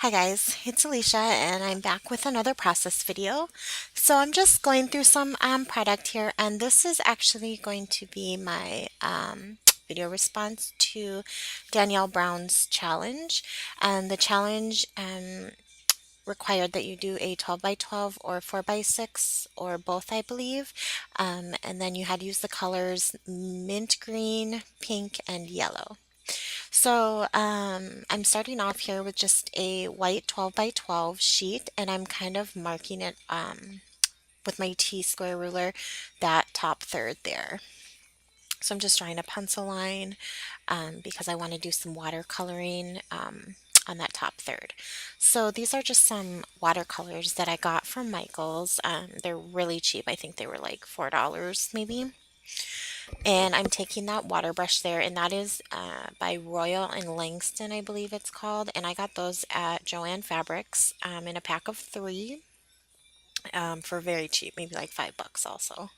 Hi guys, it's Alicia and I'm back with another process video. So I'm just going through some product here, and this is actually going to be my video response to Danielle Brown's challenge. And the challenge required that you do a 12 by 12 or 4 by 6 or both, I believe. And then you had to use the colors mint green, pink, and yellow. So I'm starting off here with just a white 12 by 12 sheet, and I'm kind of marking it with my T-square ruler, that top third there. So I'm just drawing a pencil line because I want to do some watercoloring on that top third. So these are just some watercolors that I got from Michael's. They're really cheap. I think they were like $4 maybe. And I'm taking that water brush there, and that is by Royal and Langston, I believe it's called. And I got those at Joann Fabrics in a pack of three for very cheap, maybe like $5 also.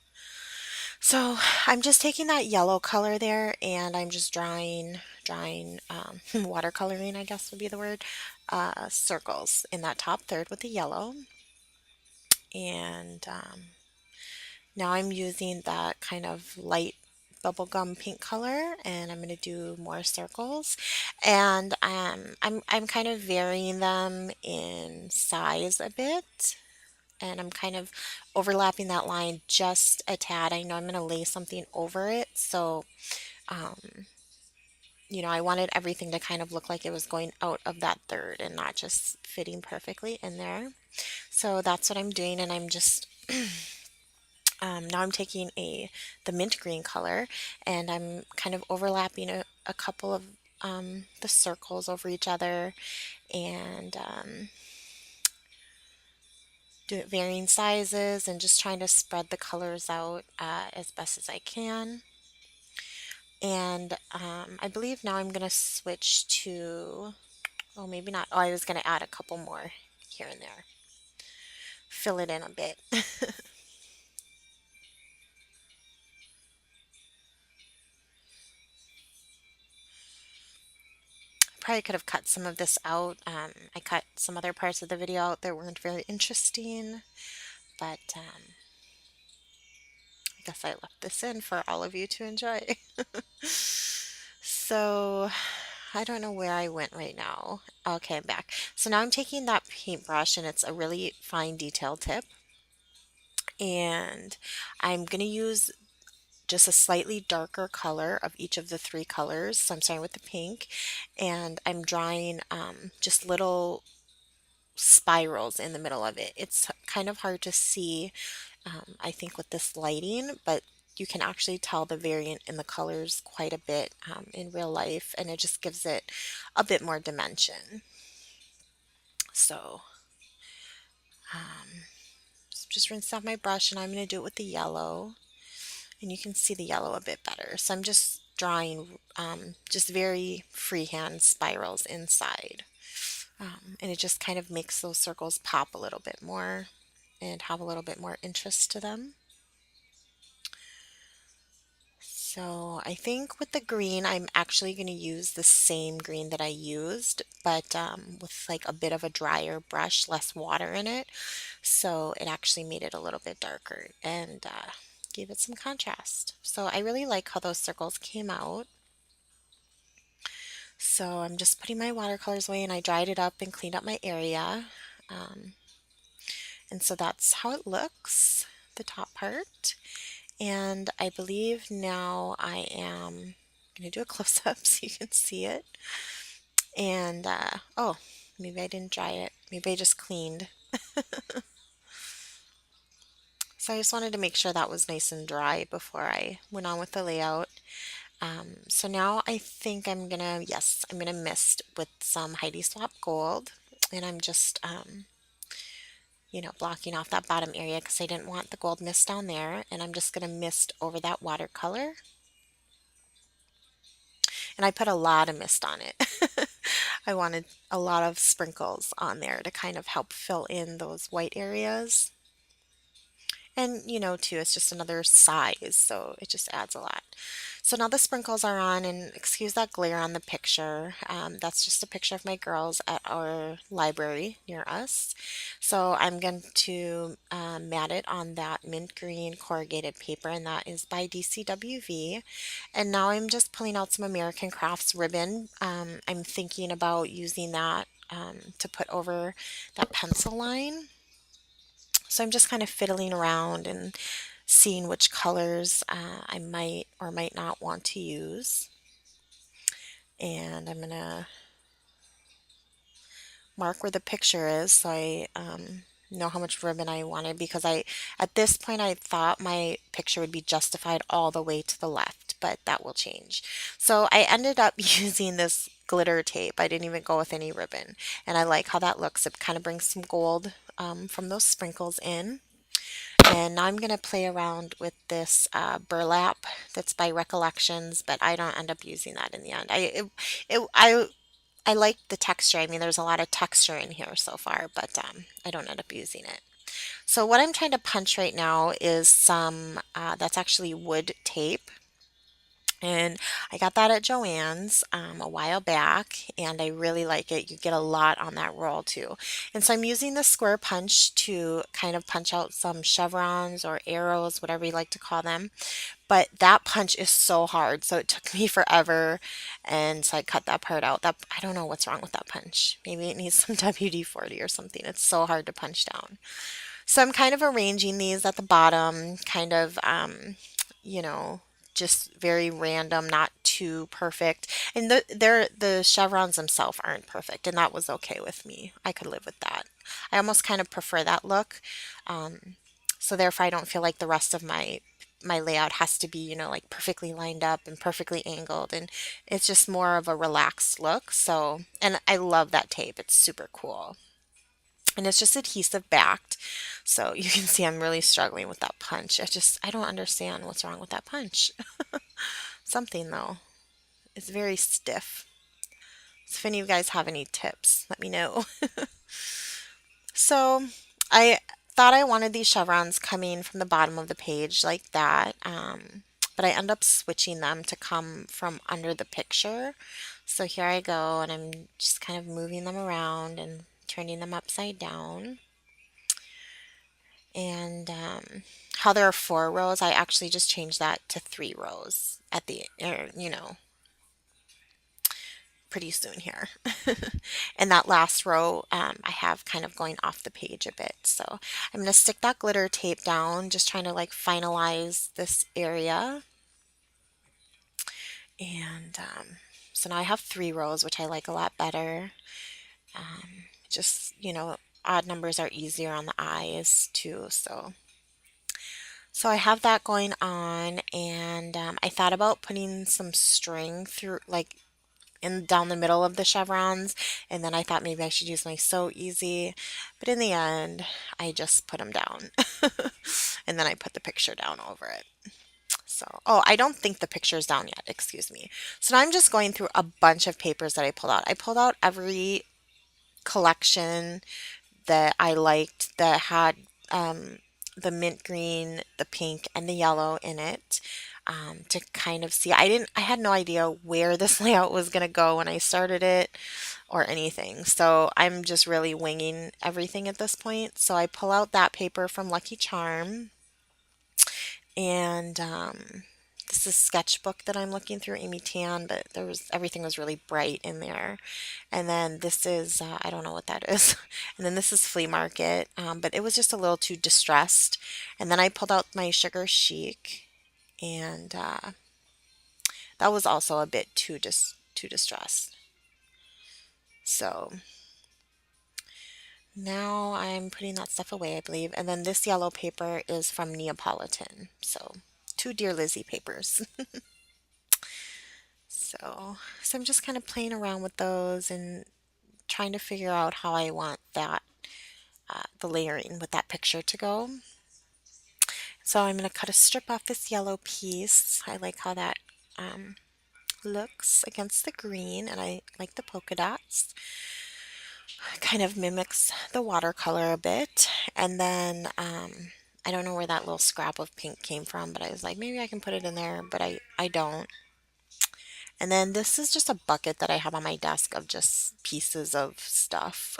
So I'm just taking that yellow color there, and I'm just drawing watercoloring, I guess would be the word, circles in that top third with the yellow. And now I'm using that kind of light bubblegum pink color, and I'm going to do more circles. And I'm kind of varying them in size a bit, and I'm kind of overlapping that line just a tad. I know I'm going to lay something over it, so um, I wanted everything to kind of look like it was going out of that third and not just fitting perfectly in there. So that's what I'm doing, and I'm just now I'm taking the mint green color, and I'm kind of overlapping a couple of the circles over each other, and do it varying sizes and just trying to spread the colors out as best as I can. And I believe now I'm going to switch to, oh, maybe not. Oh, I was going to add a couple more here and there, fill it in a bit. Probably could have cut some of this out. I cut some other parts of the video out that weren't very interesting, but I guess I left this in for all of you to enjoy. So I don't know where I went right now. Okay, I'm back. So now I'm taking that paintbrush, and it's a really fine detail tip, and I'm going to use just a slightly darker color of each of the three colors. So I'm starting with the pink, and I'm drawing just little spirals in the middle of it. It's kind of hard to see, I think, with this lighting, but you can actually tell the variant in the colors quite a bit in real life, and it just gives it a bit more dimension. So just rinse off my brush, and I'm going to do it with the yellow, and you can see the yellow a bit better. So I'm just drawing just very freehand spirals inside. And it just kind of makes those circles pop a little bit more and have a little bit more interest to them. So I think with the green, I'm actually going to use the same green that I used, but with like a bit of a drier brush, less water in it. So it actually made it a little bit darker and gave it some contrast. So I really like how those circles came out. So I'm just putting my watercolors away, and I dried it up and cleaned up my area. Um, and so that's how it looks, the top part. And I believe now I am going to do a close up so you can see it. And oh, maybe I didn't dry it. Maybe I just cleaned. So I just wanted to make sure that was nice and dry before I went on with the layout. So now I think I'm gonna, yes, I'm gonna mist with some Heidi Swap Gold. And I'm just, blocking off that bottom area because I didn't want the gold mist down there. And I'm just gonna mist over that watercolor. And I put a lot of mist on it. I wanted a lot of sprinkles on there to kind of help fill in those white areas. And you know, too, it's just another size, so it just adds a lot. So now the sprinkles are on, and excuse that glare on the picture. That's just a picture of my girls at our library near us. So I'm going to mat it on that mint green corrugated paper, and that is by DCWV. And now I'm just pulling out some American Crafts ribbon. I'm thinking about using that to put over that pencil line. So I'm just kind of fiddling around and seeing which colors I might or might not want to use. And I'm gonna mark where the picture is so I know how much ribbon I wanted, because at this point I thought my picture would be justified all the way to the left, but that will change. So I ended up using this glitter tape. I didn't even go with any ribbon, and I like how that looks. It kind of brings some gold from those sprinkles in. And now I'm going to play around with this burlap that's by Recollections, but I don't end up using that in the end. I like the texture. I mean, there's a lot of texture in here so far, but I don't end up using it. So what I'm trying to punch right now is some, that's actually wood tape. And I got that at Joann's a while back, and I really like it. You get a lot on that roll too. And so I'm using the square punch to kind of punch out some chevrons or arrows, whatever you like to call them. But that punch is so hard, so it took me forever, and so I cut that part out. That I don't know what's wrong with that punch. Maybe it needs some WD-40 or something. It's so hard to punch down. So I'm kind of arranging these at the bottom, kind of, you know, just very random, not too perfect. And the chevrons themselves aren't perfect, and that was okay with me. I could live with that. I almost kind of prefer that look. Um, so therefore, I don't feel like the rest of my layout has to be, you know, like perfectly lined up and perfectly angled, and it's just more of a relaxed look. So, and I love that tape. It's super cool. And it's just adhesive backed. So you can see I'm really struggling with that punch. I don't understand what's wrong with that punch. Something though. It's very stiff. So if any of you guys have any tips, let me know. So I thought I wanted these chevrons coming from the bottom of the page like that. But I end up switching them to come from under the picture. So here I go, and I'm just kind of moving them around and turning them upside down. And how there are 4 rows, I actually just changed that to 3 rows at the, you know, pretty soon here. And that last row, I have kind of going off the page a bit. So I'm going to stick that glitter tape down, just trying to like finalize this area. And so now I have 3 rows, which I like a lot better. Just, you know, odd numbers are easier on the eyes too. So I have that going on, and I thought about putting some string through, like in down the middle of the chevrons, and then I thought maybe I should use my So Easy, but in the end, I just put them down, and then I put the picture down over it. So, oh, I don't think the picture is down yet. Excuse me. So now I'm just going through a bunch of papers that I pulled out. I pulled out every collection that I liked that had the mint green, the pink, and the yellow in it, to kind of see. I had no idea where this layout was going to go when I started it or anything. So I'm just really winging everything at this point. So I pull out that paper from Lucky Charm, and this is sketchbook that I'm looking through, Amy Tan, but everything was really bright in there. And then this is I don't know what that is. And then this is Flea Market, but it was just a little too distressed. And then I pulled out my Sugar Chic, and that was also a bit too distressed. So now I'm putting that stuff away, I believe. And then this yellow paper is from Neapolitan. So 2 Dear Lizzie papers. So I'm just kind of playing around with those and trying to figure out how I want that the layering with that picture to go. So I'm going to cut a strip off this yellow piece. I like how that um, looks against the green, and I like the polka dots. Kind of mimics the watercolor a bit. And then I don't know where that little scrap of pink came from, but I was like, maybe I can put it in there, but I don't. And then this is just a bucket that I have on my desk of just pieces of stuff.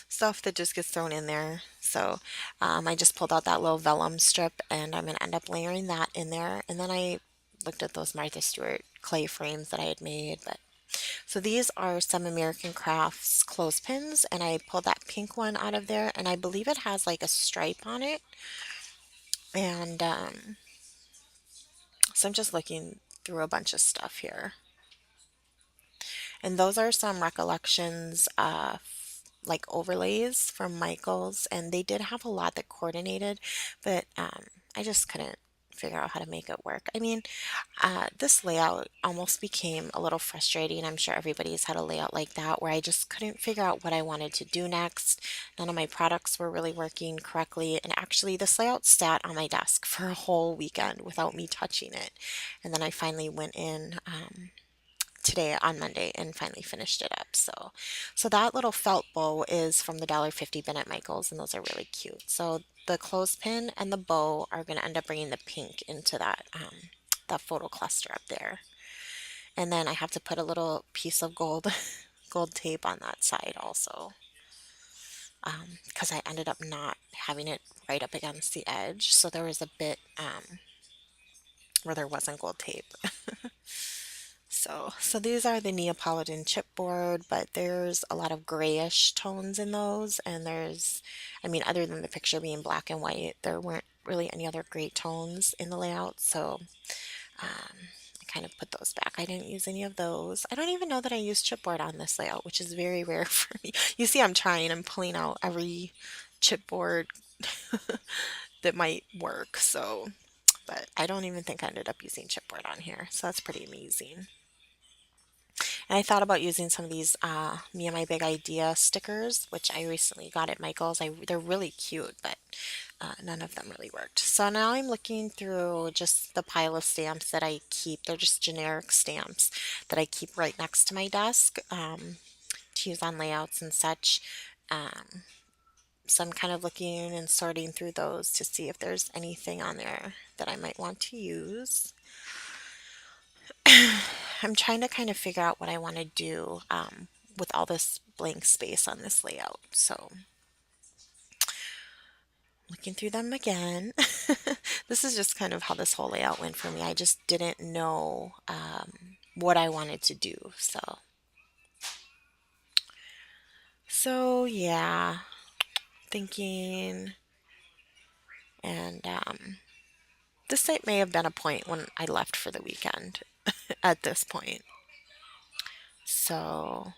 Stuff that just gets thrown in there. So I just pulled out that little vellum strip and I'm going to end up layering that in there. And then I looked at those Martha Stewart clay frames that I had made. But so these are some American Crafts clothespins and I pulled that pink one out of there and I believe it has like a stripe on it. And so I'm just looking through a bunch of stuff here. And those are some recollections, like overlays from Michaels, and they did have a lot that coordinated, but I just couldn't figure out how to make it work. I mean, this layout almost became a little frustrating. I'm sure everybody's had a layout like that where I just couldn't figure out what I wanted to do next. None of my products were really working correctly, and actually, this layout sat on my desk for a whole weekend without me touching it. And then I finally went in. Today on Monday and finally finished it up. So that little felt bow is from the $1.50 bin at Michael's and those are really cute. So the clothespin and the bow are going to end up bringing the pink into that photo cluster up there. And then I have to put a little piece of gold tape on that side also. Because I ended up not having it right up against the edge. So there was a bit where there wasn't gold tape. So these are the Neapolitan chipboard, but there's a lot of grayish tones in those, and I mean, other than the picture being black and white, there weren't really any other gray tones in the layout, so I kind of put those back. I didn't use any of those. I don't even know that I used chipboard on this layout, which is very rare for me. You see, I'm trying, I'm pulling out every chipboard that might work, but I don't even think I ended up using chipboard on here, so that's pretty amazing. And I thought about using some of these Me and My Big Idea stickers, which I recently got at Michael's. They're really cute, but none of them really worked. So now I'm looking through just the pile of stamps that I keep. They're just generic stamps that I keep right next to my desk to use on layouts and such. Um, so I'm kind of looking and sorting through those to see if there's anything on there that I might want to use. I'm trying to kind of figure out what I want to do with all this blank space on this layout. So looking through them again. This is just kind of how this whole layout went for me. I just didn't know what I wanted to do. So yeah, thinking, and this site may have been a point when I left for the weekend at this point. So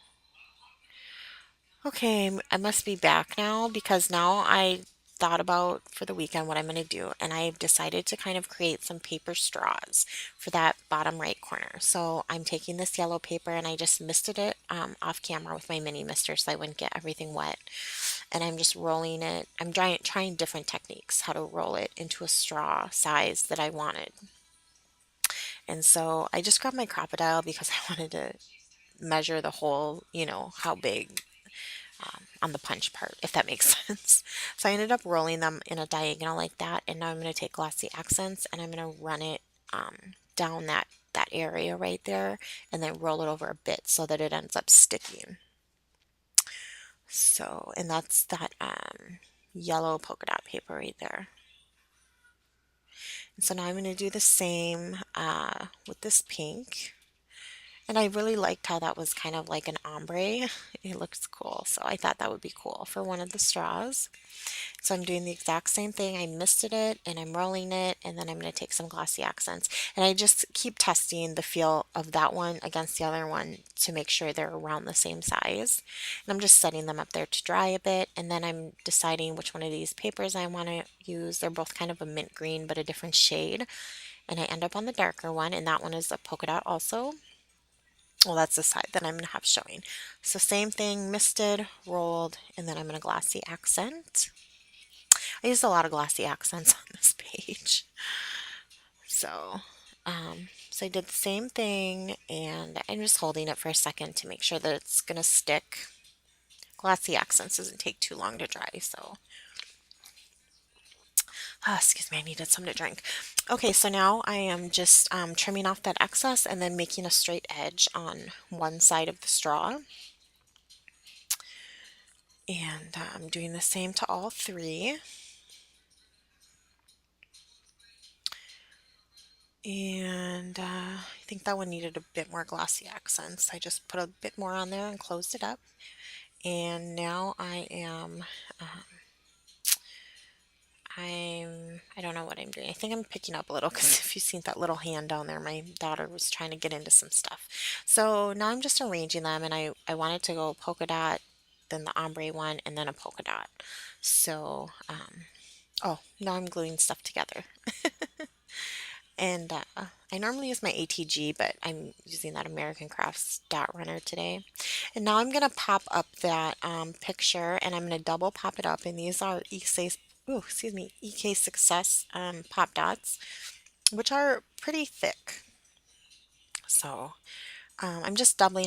okay, I must be back now because now I thought about for the weekend what I'm going to do, and I've decided to kind of create some paper straws for that bottom right corner. So I'm taking this yellow paper and I just misted it off camera with my mini mister so I wouldn't get everything wet. And I'm just rolling it. I'm trying different techniques, how to roll it into a straw size that I wanted. And so I just grabbed my crocodile because I wanted to measure the hole, how big on the punch part, if that makes sense. So I ended up rolling them in a diagonal like that, and now I'm going to take glossy accents and I'm going to run it down that area right there, and then roll it over a bit so that it ends up sticking. So, and that's that yellow polka dot paper right there. And so now I'm going to do the same with this pink. And I really liked how that was kind of like an ombre. It looks cool. So I thought that would be cool for one of the straws. So I'm doing the exact same thing. I misted it and I'm rolling it and then I'm going to take some glossy accents. And I just keep testing the feel of that one against the other one to make sure they're around the same size. And I'm just setting them up there to dry a bit and then I'm deciding which one of these papers I want to use. They're both kind of a mint green but a different shade. And I end up on the darker one and that one is a polka dot also. Well, that's the side that I'm going to have showing. So same thing, misted, rolled, and then I'm going to glossy accent. I used a lot of glossy accents on this page. So, so I did the same thing, and I'm just holding it for a second to make sure that it's going to stick. Glossy accents doesn't take too long to dry, so. Excuse me, I needed something to drink. Okay, so now I am just trimming off that excess and then making a straight edge on one side of the straw. And I'm doing the same to all three. And I think that one needed a bit more glossy accents. I just put a bit more on there and closed it up. And now I don't know what I'm doing. I think I'm picking up a little because if you've seen that little hand down there, my daughter was trying to get into some stuff. So now I'm just arranging them, and I wanted to go polka dot, then the ombre one, and then a polka dot. So, oh, now I'm gluing stuff together. And I normally use my ATG, but I'm using that American Crafts dot runner today. And now I'm going to pop up that picture, and I'm going to double pop it up. And these are EK Success pop dots, which are pretty thick. So I'm just doubling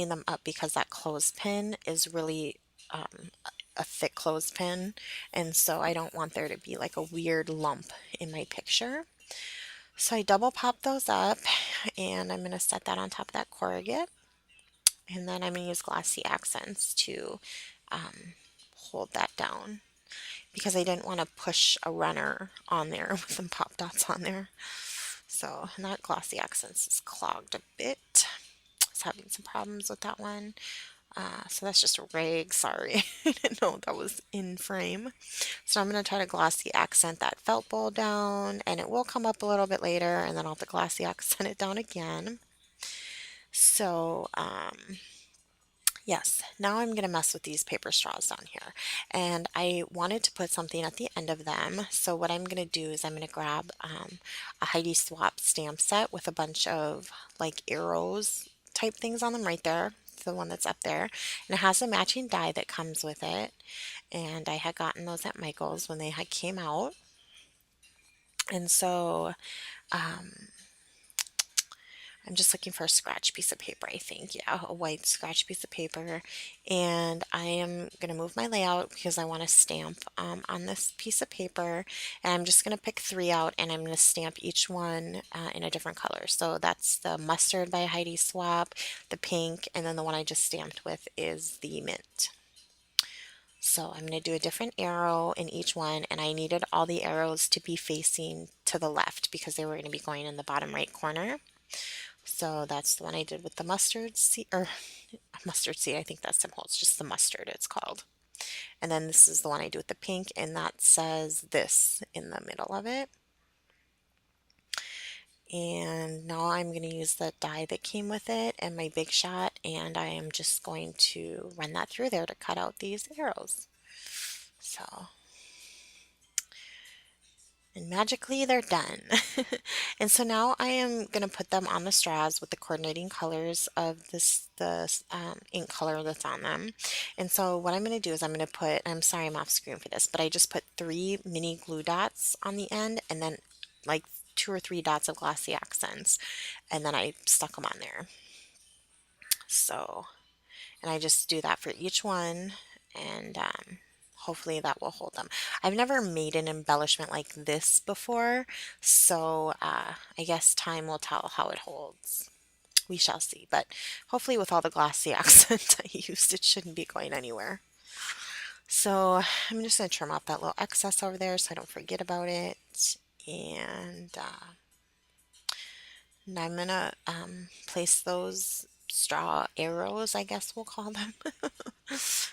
them up because that clothespin is really a thick clothespin, and so I don't want there to be like a weird lump in my picture. So I double pop those up, and I'm going to set that on top of that corrugate, and then I'm going to use glossy accents to hold that down because I didn't want to push a runner on there with some pop dots on there. So that glossy accents is clogged a bit. I was having some problems with that one. So that's just a rag, sorry. I didn't know that was in frame. So I'm going to try to glossy accent that felt bowl down, and it will come up a little bit later, and then I'll have to glossy accent it down again. So, yes, now I'm going to mess with these paper straws down here. And I wanted to put something at the end of them. So what I'm going to do is I'm going to grab a Heidi Swap stamp set with a bunch of like arrows type things on them right there. The one that's up there. And it has a matching die that comes with it. And I had gotten those at Michael's when they had came out. And so I'm just looking for a scratch piece of paper, I think. Yeah, a white scratch piece of paper. And I am going to move my layout because I want to stamp on this piece of paper. And I'm just going to pick three out, and I'm going to stamp each one in a different color. So that's the mustard by Heidi Swap, the pink, and then the one I just stamped with is the mint. So I'm going to do a different arrow in each one, and I needed all the arrows to be facing to the left because they were going to be going in the bottom right corner. So that's the one I did with the mustard seed, or mustard seed, I think that's simple. It's just the mustard, it's called. And then this is the one I do with the pink, and that says this in the middle of it. And now I'm going to use the die that came with it and my Big Shot, and I am just going to run that through there to cut out these arrows. So and magically they're done. And so now I am going to put them on the straws with the coordinating colors of the ink color that's on them. And so what I'm going to do is I'm going to put, I'm sorry I'm off screen for this, but I just put 3 mini glue dots on the end, and then like 2 or 3 dots of glossy accents, and then I stuck them on there. So, and I just do that for each one, and hopefully that will hold them. I've never made an embellishment like this before, so I guess time will tell how it holds. We shall see, but hopefully with all the glossy accent I used, it shouldn't be going anywhere. So I'm just going to trim off that little excess over there so I don't forget about it. And and I'm gonna place those straw arrows, I guess we'll call them,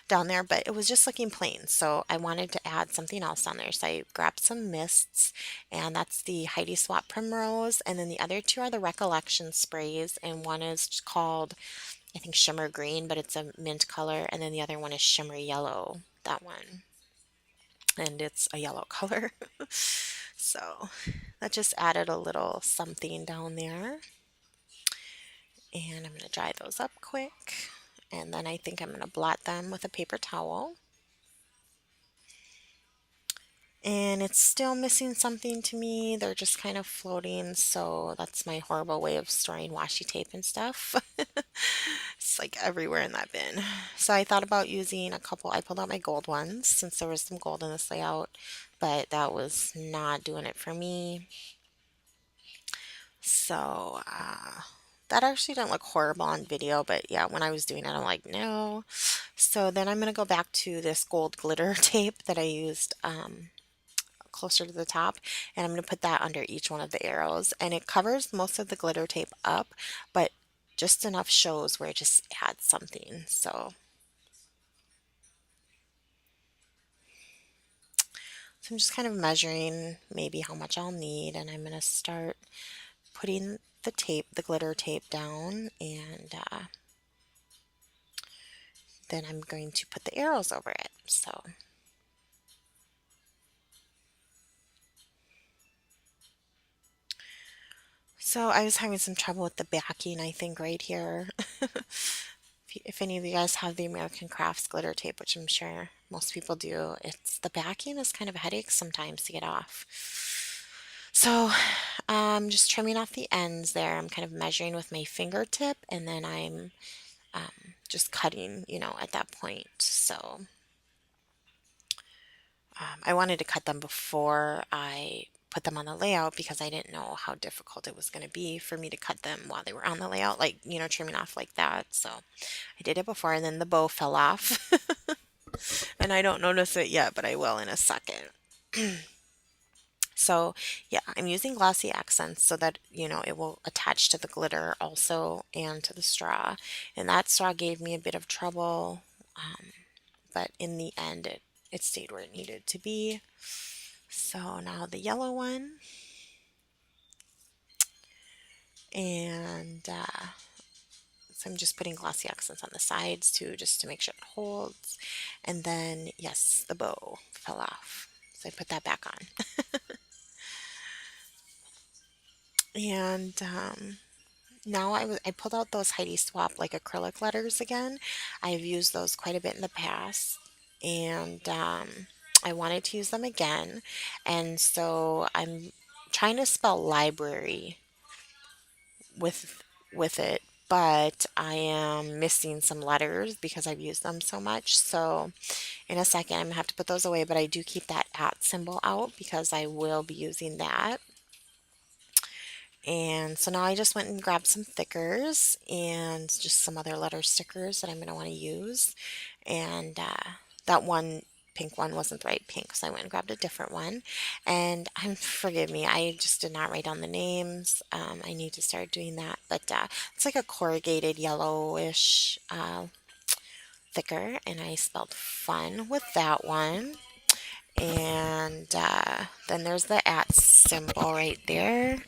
down there, but it was just looking plain. So I wanted to add something else on there. So I grabbed some mists, and that's the Heidi Swap Primrose, and then the other two are the Recollection sprays, and one is called, I think, Shimmer Green, but it's a mint color, and then the other one is Shimmer Yellow, that one, and it's a yellow color. So that just added a little something down there. And I'm going to dry those up quick. And then I think I'm going to blot them with a paper towel. and it's still missing something to me. They're just kind of floating, so that's my horrible way of storing washi tape and stuff. It's like everywhere in that bin. So I thought about using a couple. I pulled out my gold ones since there was some gold in this layout, but that was not doing it for me. So that actually didn't look horrible on video, but yeah, when I was doing it, I'm like, no. So then I'm going to go back to this gold glitter tape that I used closer to the top, and I'm going to put that under each one of the arrows, and it covers most of the glitter tape up, but just enough shows where it just adds something. So I'm just kind of measuring maybe how much I'll need, and I'm going to start putting the tape, the glitter tape down, and then I'm going to put the arrows over it. So I was having some trouble with the backing, I think, right here. If any of you guys have the American Crafts glitter tape, which I'm sure most people do, it's the backing is kind of a headache sometimes to get off. So I'm just trimming off the ends there. I'm kind of measuring with my fingertip, and then I'm just cutting, at that point. So I wanted to cut them before I put them on the layout because I didn't know how difficult it was going to be for me to cut them while they were on the layout, like, trimming off like that. So I did it before, and then the bow fell off. And I don't notice it yet, but I will in a second. So yeah, I'm using glossy accents so that, it will attach to the glitter also and to the straw. And that straw gave me a bit of trouble, but in the end, it stayed where it needed to be. So now the yellow one, and so I'm just putting glossy accents on the sides too, just to make sure it holds. And then, yes, the bow fell off. So I put that back on. And now I pulled out those Heidi Swap like acrylic letters again. I've used those quite a bit in the past, and I wanted to use them again. And so I'm trying to spell library with it, but I am missing some letters because I've used them so much. So in a second, I'm gonna have to put those away, but I do keep that at symbol out because I will be using that. And so now I just went and grabbed some thickers and just some other letter stickers that I'm going to want to use. And that one pink one wasn't the right pink, so I went and grabbed a different one. And forgive me, I just did not write down the names. I need to start doing that. But it's like a corrugated yellowish thicker, and I spelled fun with that one. And then there's the at symbol right there.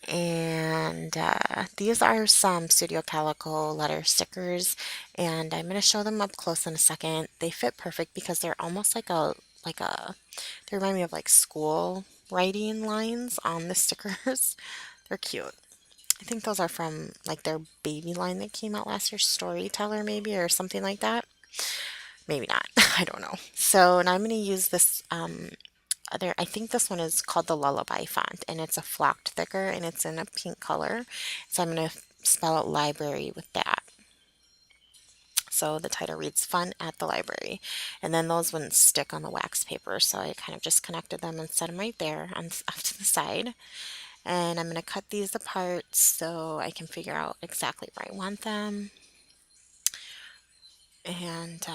And these are some Studio Calico letter stickers, and I'm going to show them up close in a second. They fit perfect because they're almost they remind me of like school writing lines on the stickers. They're cute. I think those are from like their baby line that came out last year, Storyteller maybe, or something like that. Maybe not. I don't know. So now I'm going to use this I think this one is called the Lullaby font, and it's a flocked thicker, and it's in a pink color. So I'm going to spell out library with that. So the title reads Fun at the Library. And then those wouldn't stick on the wax paper, so I kind of just connected them and set them right there off to the side. And I'm going to cut these apart so I can figure out exactly where I want them. And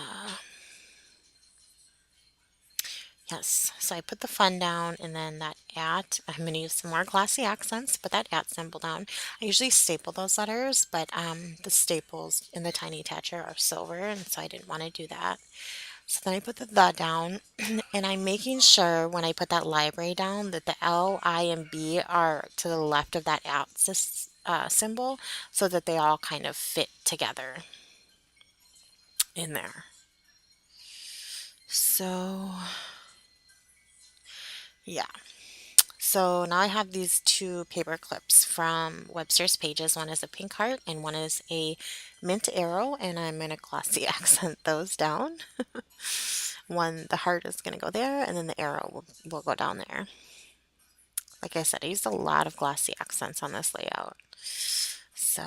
yes, so I put the fun down, and then that at, I'm going to use some more glossy accents, put that at symbol down. I usually staple those letters, but the staples in the tiny attacher are silver, and so I didn't want to do that. So then I put the down, and I'm making sure when I put that library down that the L, I, and B are to the left of that at symbol so that they all kind of fit together in there. So, yeah. So now I have these two paper clips from Webster's Pages. One is a pink heart and one is a mint arrow, and I'm going to glossy accent those down. I'm one, the heart is going to go there, and then the arrow will go down there. Like I said, I used a lot of glossy accents on this layout. So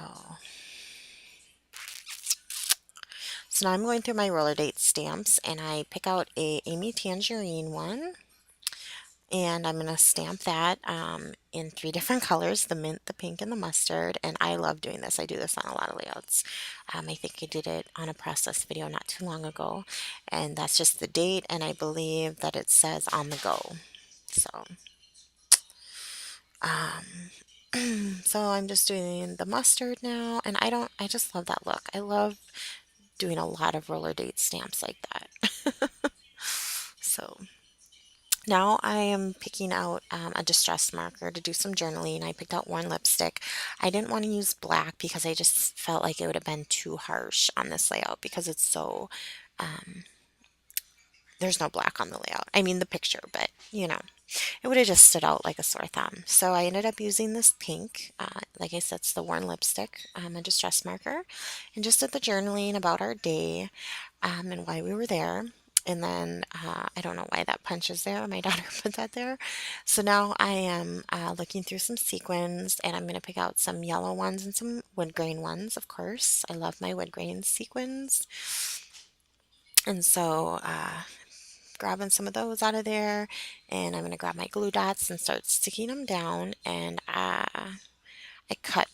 now I'm going through my roller date stamps, and I pick out a Amy Tangerine one, and I'm going to stamp that in three different colors, the mint, the pink, and the mustard. And I love doing this. I do this on a lot of layouts. I think I did it on a process video not too long ago, and that's just the date, and I believe that it says on the go. So, so I'm just doing the mustard now, and I just love that look. I love doing a lot of roller date stamps like that. So now I am picking out a distress marker to do some journaling. I picked out worn lipstick. I didn't want to use black because I just felt like it would have been too harsh on this layout because it's so, there's no black on the layout. I mean the picture, but it would have just stood out like a sore thumb. So I ended up using this pink. Like I said, it's the worn lipstick, a distress marker, and just did the journaling about our day and why we were there. And then I don't know why that punch is there. My daughter put that there. So now I am looking through some sequins, and I'm going to pick out some yellow ones and some wood grain ones, of course. I love my wood grain sequins. And so grabbing some of those out of there, and I'm going to grab my glue dots and start sticking them down, and I cut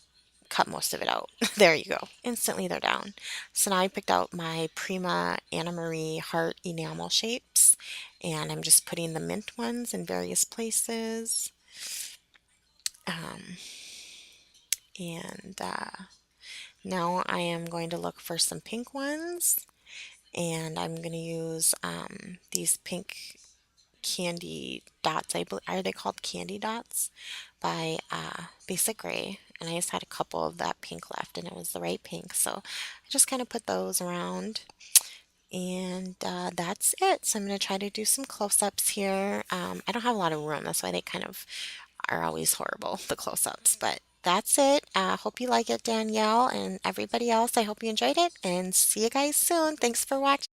most of it out. There you go. Instantly they're down. So now I picked out my Prima Anna Marie heart enamel shapes, and I'm just putting the mint ones in various places. Um, and now I am going to look for some pink ones, and I'm going to use these pink candy dots. Are they called candy dots by Basic Gray? And I just had a couple of that pink left, and it was the right pink, so I just kind of put those around, and that's it. So I'm going to try to do some close-ups here. I don't have a lot of room, that's why they kind of are always horrible, the close-ups, but that's it. Hope you like it, Danielle, and everybody else. I hope you enjoyed it, and see you guys soon. Thanks for watching.